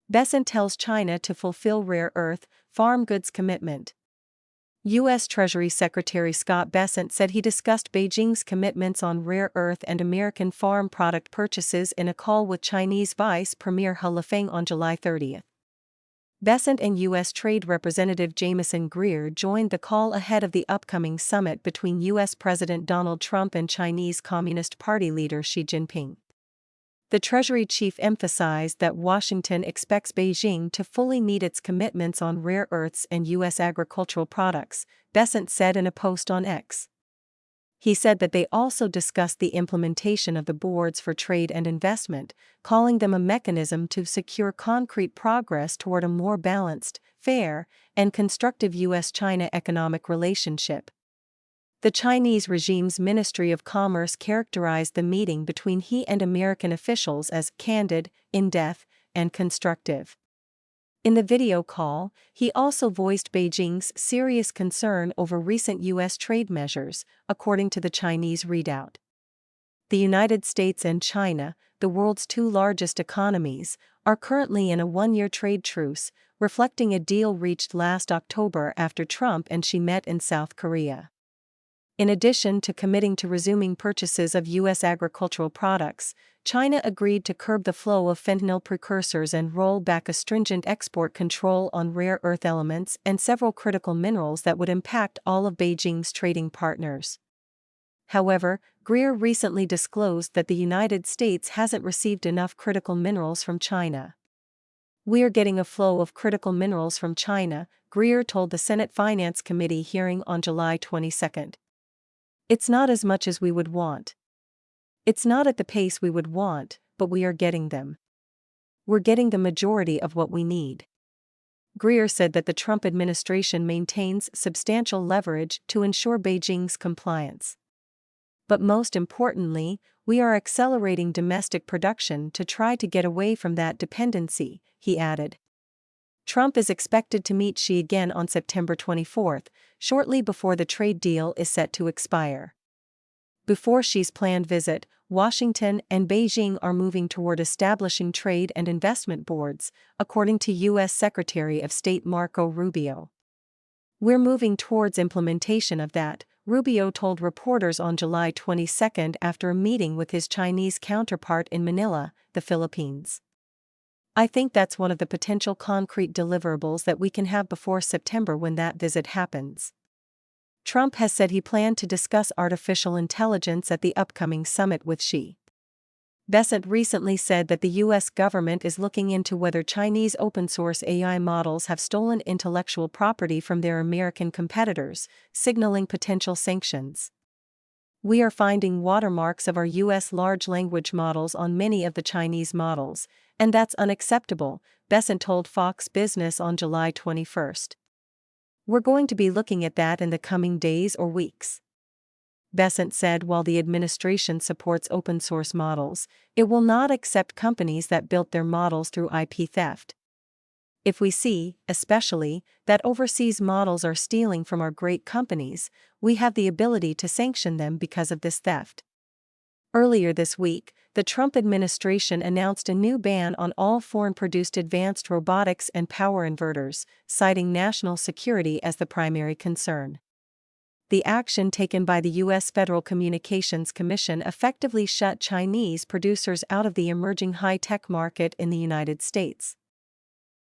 Bessent tells China to fulfill rare earth, farm goods commitment. U.S. Treasury Secretary Scott Bessent said he discussed Beijing's commitments on rare earth and American farm product purchases in a call with Chinese Vice Premier He Lifeng on July 30. Bessent and U.S. Trade Representative Jamieson Greer joined the call ahead of the upcoming summit between U.S. President Donald Trump and Chinese Communist Party leader Xi Jinping. The Treasury chief emphasized that Washington expects Beijing to fully meet its commitments on rare earths and U.S. agricultural products, Bessent said in a post on X. He said that they also discussed the implementation of the boards for trade and investment, calling them a mechanism to secure concrete progress toward a more balanced, fair, and constructive U.S.-China economic relationship. The Chinese regime's Ministry of Commerce characterized the meeting between he and American officials as candid, in-depth, and constructive. In the video call, he also voiced Beijing's serious concern over recent U.S. trade measures, according to the Chinese readout. The United States and China, the world's two largest economies, are currently in a one-year trade truce, reflecting a deal reached last October after Trump and Xi met in South Korea. In addition to committing to resuming purchases of U.S. agricultural products, China agreed to curb the flow of fentanyl precursors and roll back a stringent export control on rare earth elements and several critical minerals that would impact all of Beijing's trading partners. However, Greer recently disclosed that the United States hasn't received enough critical minerals from China. "We're getting a flow of critical minerals from China," Greer told the Senate Finance Committee hearing on July 22. "It's not as much as we would want. It's not at the pace we would want, but we are getting them. We're getting the majority of what we need." Greer said that the Trump administration maintains substantial leverage to ensure Beijing's compliance. "But most importantly, we are accelerating domestic production to try to get away from that dependency," he added. Trump is expected to meet Xi again on September 24, shortly before the trade deal is set to expire. Before Xi's planned visit, Washington and Beijing are moving toward establishing trade and investment boards, according to U.S. Secretary of State Marco Rubio. "We're moving towards implementation of that," Rubio told reporters on July 22 after a meeting with his Chinese counterpart in Manila, the Philippines. "I think that's one of the potential concrete deliverables that we can have before September when that visit happens." Trump has said he planned to discuss artificial intelligence at the upcoming summit with Xi. Bessent recently said that the U.S. government is looking into whether Chinese open-source AI models have stolen intellectual property from their American competitors, signaling potential sanctions. "We are finding watermarks of our U.S. large language models on many of the Chinese models, and that's unacceptable," Bessent told Fox Business on July 21. "We're going to be looking at that in the coming days or weeks." Bessent said while the administration supports open-source models, it will not accept companies that built their models through IP theft. "If we see, especially, that overseas models are stealing from our great companies, we have the ability to sanction them because of this theft." Earlier this week, the Trump administration announced a new ban on all foreign-produced advanced robotics and power inverters, citing national security as the primary concern. The action taken by the U.S. Federal Communications Commission effectively shut Chinese producers out of the emerging high-tech market in the United States.